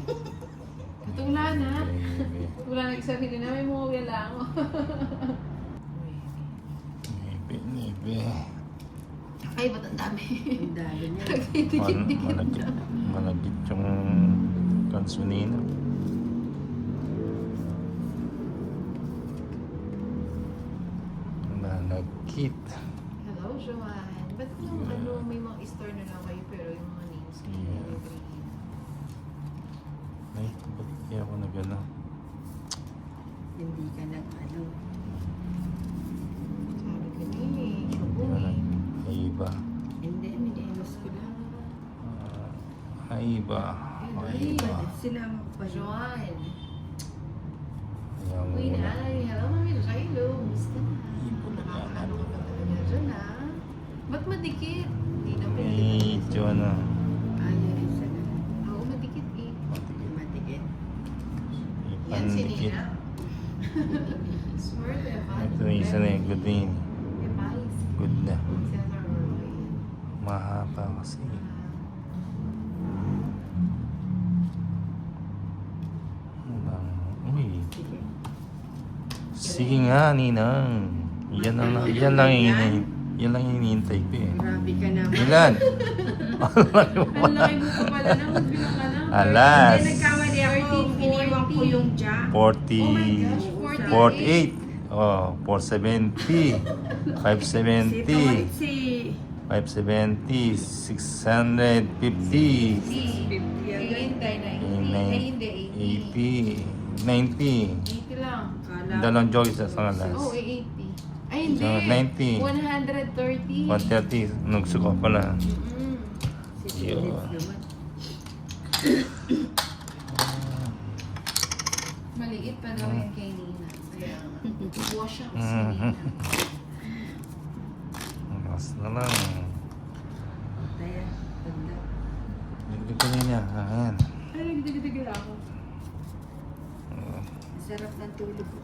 Katula na. Wala nagsarili na may mga lang. Nibi. Ay, ba't ang dami? Ang dami niya. Dikit-dikit. Malagit yung kansunina. Malagkit. Hello, Joanne. Ba't yung may mga store na lang kayo pero yung mga names ko Ay, ba't kaya ako nag-ano? Hindi ka nag-ano. Sabi ko din eh. Ay iba. Hindi, minelos ko lang. Ay iba. Ay iba. Sinama ko pa siya. Joanne. Ayaw mo Uy, na. Nay. Hello, Mami Rilo. Gusto na. Ibo na yan. Ano ka ba talaga dyan, ha? Ba't madikit? Hindi na Medyo ano. Ayaw isa na. Oo, madikit eh. Matigit. Yan si Ipandikit. Nina. Smart eh, pa. Ito yung isa na yung good din. Eh, pais. Good na. Senator Roy. Mahaba kasi. Uy. Sige. Sige nga, Ninang. Yan lang yung hinihintay ko eh. Grabe ka naman. Ilan? Ang laki mo pa pala na. Magbilang ka na. Alas. Hindi, nagkamali ako. 13, Iniwan ko yung jack. 40. Oh my gosh, 48. Oh, 470. 570. Si 570. 650. 50 yan. Hintay na. Ay, hindi. 80. 90. 80 lang. Kala Dalawang joy sa sangalas. Oo, 80. Ay, hindi. So, 90. 130. 130. Nagsuko pala. Mm-mm. si Yun. Philip naman. Maliit pa daw yan kay Nina. Kaya nga. Wash up si Mhm. Nina. Mas na lang. Kaya, tanda. Dito niya. Ayan. Ay, nagdigil ako. Sarap ng tulog ko.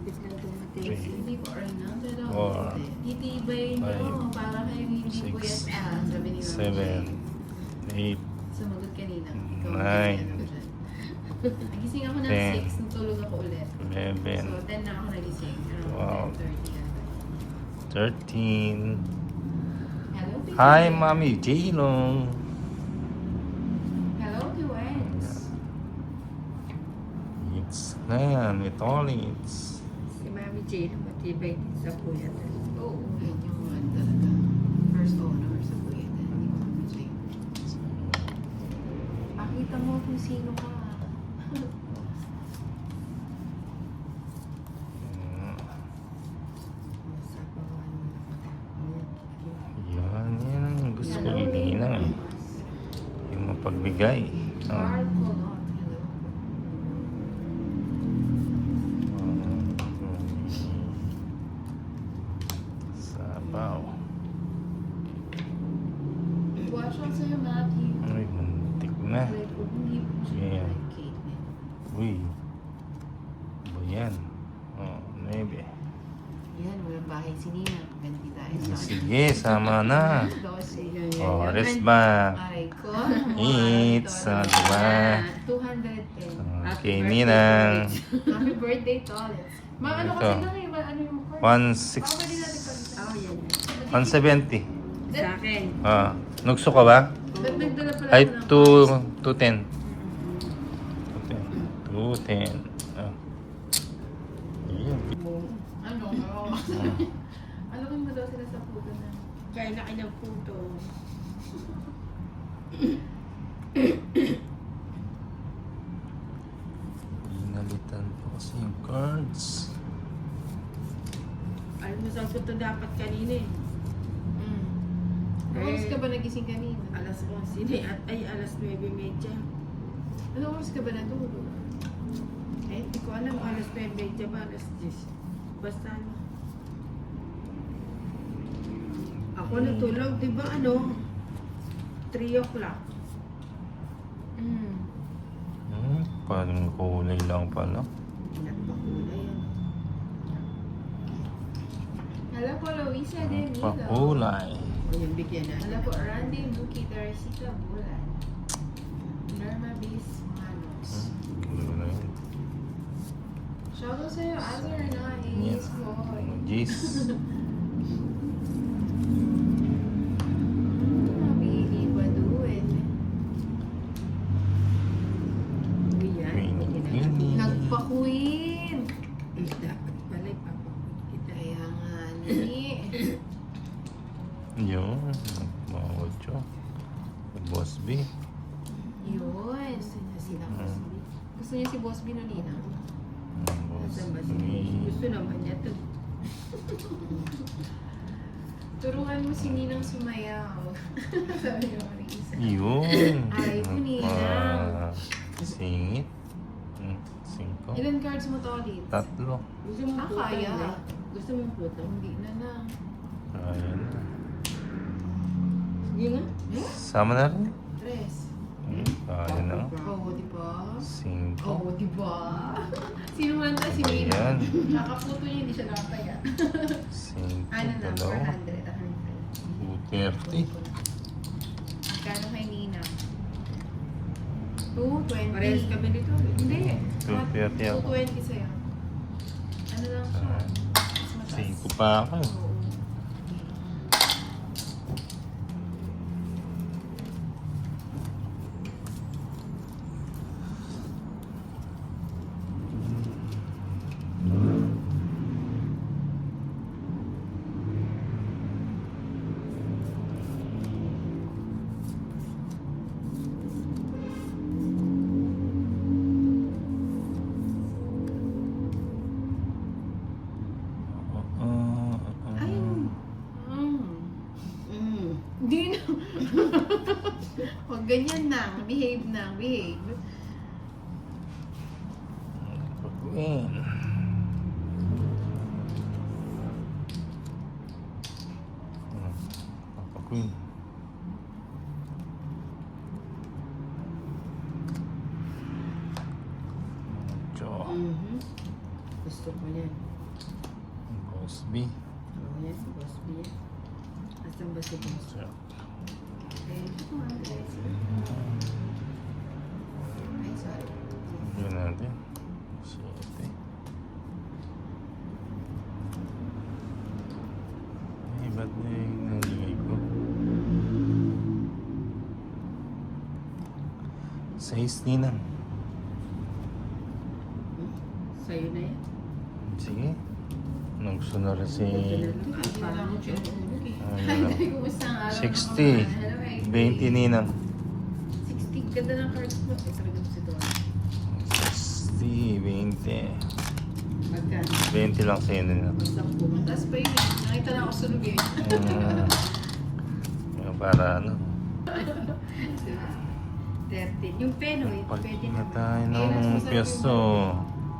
Biglang dumating si Hindi po rin na. Pero, Four. itibay nyo. Five. Para kayong hindi Six. puyat. Sabi ni Mama 7. Jay. 8. Sumagot kanina. Ikaw Nine. ang dyan. Nagising ako ng 10. 6. Natulog ako ulit. 11. So, 10 na ako nagising. Wow. Around 10:30 yata. 13. Hello, Tito. Hi, Mommy J-Long. Hello, Duets. It's Nan with all its. Si Mami Jane, matibay din sa puyat. Oo, yun yung ano talaga. First owner sa kuya na. Hindi ko Jay. Pakita mo kung sino ka. Nasa pawan mo Yan ang gusto ko ininang eh. Yung mapagbigay. Carl Colon. Hello. Sabaw. Watch out sa'yo, Matthew. Ay, muntik na. Like, hindi po siya Yeah. like Caitlyn. Uy. Ba yan? Oh, 9. Yan, walang bahay si Nina. Ganti tayo sa Sige, sama na. 12. Oh, rest back. Aray ko. Eat, sa diba? 210. Okay, Ninang. Happy birthday, Tolets. Ano Ito. kasi lang eh, ano yung card? 16. Baka pwede natin palitan. Oh, yan. 170. Sa akin. Ah, nagso ka ba? Ba't nagdala pala Ay, ako ng 210. 210. Ah. Ayun. Ano? Ano kung ba daw sila sa puto na? Kaya laki ng puto. Inalitan po kasi yung cards. Alam mo saan ko ito dapat kanina eh. Ano oras ka ba nagising kanina? Alas 11 at ay alas 9:30. Ano oras ka ba natulog? Eh, hindi ko alam alas 9:30 ba alas 10. Basta ano. Ako natulog, di ba ano? 3 o'clock. Parang kulay lang pala. Nagpakulay yan. Hello po, Luisa de Milo. Pakulay. O yung bigyan natin. Hello po, Randy Muki Teresita Bulan. Norma Bis Mahal. Shoutout sa'yo, Azar, nice. Yeah. Boy. Jeez. Mabili ba doon? Uy, yan. Queenie, Hindi na. Queenie. Nagpa-queen! Dapat pala ipapakot kita. Kaya nga, ni. Yun. Mga 8. Boss B. Yun. Sila Mm. Gusto niya si Boss Binolina. Boss Nasaan ba si B. Gusto naman niya to. Turuan mo si Ninang sumayaw. Sabi ni Marisa. Yun. Ay, Ninang. Singit. 5. Ilan cards mo to ulit? 3. Gusto mo putang kaya. eh. Gusto mo putang. Hindi na na. Ayan na. Sige nga. Sama na rin. Tres. Ayan na. Oo, di ba? 5. Oo, di ba? Sino man ta si Ninang? Ayan. Kakaputo niya, hindi siya nakataya. 5. Ano na, 400, 230. Magkano kay Ninang? 220. Parehas kami dito. Hindi. 230 ako. 220 sa'yo. Ano lang siya? Mas mataas. 5 pa ako. Oo. Ay, Hindi na. Huwag ganyan na. Behave na. Behave. Queen. Papa Queen. Ocho. Gusto ko yan. Boss B. Oo yan, si Boss B yan. Asan ba si Boss? So, Ay, sorry. yun natin. 7. Ay, ba't na yung nalagay ko? 6 Ninang. Sa'yo na yan. Sige. Nung gusto na rin si Hindi na lang ako siya tulog eh. Ano? Ay, kumusta ang araw? 60. Hello, eh. 20 Ninang. 60. Ganda ng cards mo. Eh, talaga si Don. 60, 20. Magkano? 20 lang sa'yo Ninang. Sampu. Mataas pa yun eh. Nakita na ako sunog eh. Para ano? 13. Yung Penoy, Pag pwede na na. tayo Eh, ng mas masarap pwesto.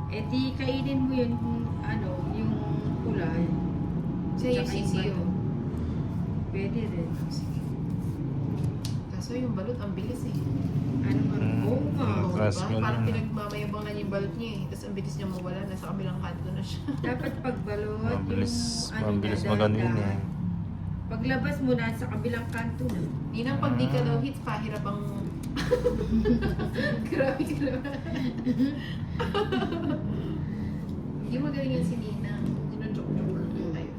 Eh di kainin mo yun, ano, yung pula. Sa yung Tsaka yung CCO. bato. Pwede rin. Kaso yung balot, ang bilis eh. Ano nga? Oo nga. Oo, Class diba? ko na. Parang pinagmamayabang na niya yung balot niya eh. Tapos ang bilis niya mawala. Nasa kabilang kanto na siya. Dapat pagbalot Mabilis, yung mabilis dahan-dahan. magano yun eh. Paglabas mo na sa kabilang kanto na. Ninang pag di ka daw hit, pahirap ang... Grabe ka naman. Hindi magaling yan si Ninang. Dino-joke-joke lang tayo.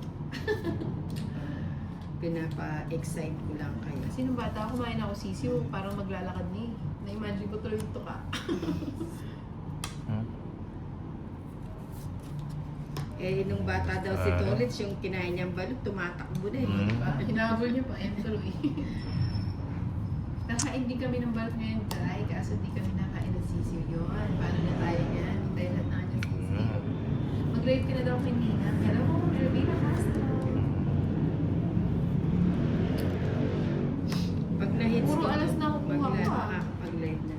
Pinapa-excite ko lang kayo. Kasi nung bata ako, kumain ako sisiw, parang maglalakad ni. Na-imagine ko tuloy ito ka. Hmm? Eh, nung bata daw si Tolits, yung kinain niyang balot, tumatakbo na eh. Hinabol niya pa, yan tuloy. Nakain din kami ng balot ngayon, Tay. Kaso di kami nakain ng sisiw yun. Paano na tayo yan? Hintay lahat na kanyang sisiw. Mag-live ka na daw kay Nina. Hello, Elvira Castro. Pag na-hits Puro ko, alas na ako kumuha ko, ah. makakapag-live na.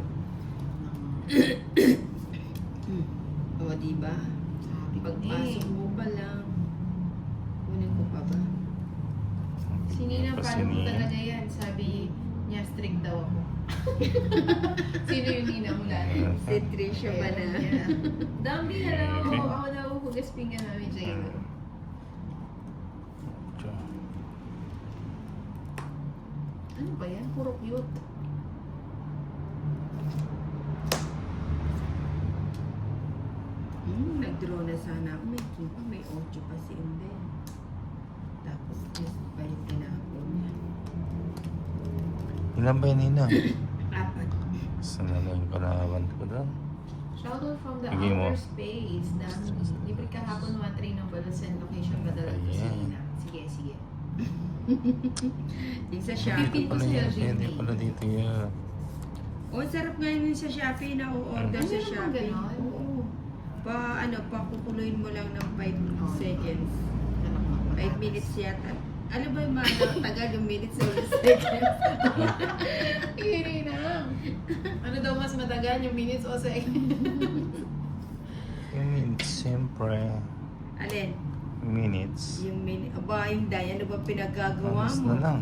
O, diba? Sabi ko Pagpasok mo pa lang, kunin ko pa ba? Si Nina, Pa si paano mo Nina. talaga yan? Sabi niya, strict daw ako. Sino yung Nina mo lalo? Si Trisha ba na? Dambi, hello. Okay. Ako daw hugas pinggan namin, Jaylo. Ano ba yan? Puro cute. mag-withdraw na sana ako. May 8 pa si Inde. Tapos, yes, pa yung tinapon niya. Ilan ba yun, Nina? 4. Saan na lang yung kalaban ko doon? Shoutout from the Sige mo. outer space. Dami. Libre kahapon 1-3 ng balance and location padala ko sa Ayan. Nina. Sige. Yung sa Dito Shopee. pala sa'yo, yun. Jimmy. Hindi pala dito yun. Oh, sarap nga yun sa Shopee na order Ano sa naman Shopee. ganon? Oo. Pakukuluin mo lang ng 5 seconds. Ano ko, 5 minutes yata. Ano ba yung mga tagal yung minutes o yung seconds? Hindi na. Ano daw mas matagal, yung minutes o seconds? Yung minutes, siyempre. Alin? Minutes. Yung minutes. Aba, hindi. Ano ba pinagagawa Alas mo? na lang.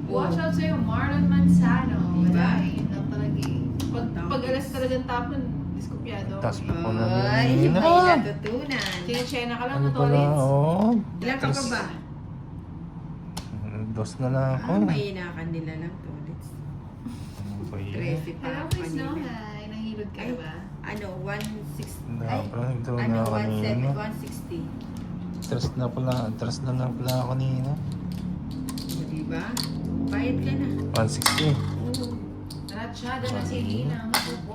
Watch out sa'yo, Marlon Manzano. Diba? Wala eh, yun lang talaga eh. Pag alas talagang tapon, diskupyado. Tas pa po na Ay, Nina. may natutunan. Sinachena ka lang Ano na pala? tolits. Oo. Ilan ka pa ba? 2 na lang ako. Mahinakan nila lang tolits. Ano ba yun? 13 pa Hello, ako Chris, no? kanina. Hi, nahilod ka Ay. ba? Ano, 160. Wala Ay, pa, nagdraw ano, na ako kanina. 160. Atras na lang pala ako kanina. O, diba? Bayad ka na. 160. Oo. Ratsyada na si Lina. Matuto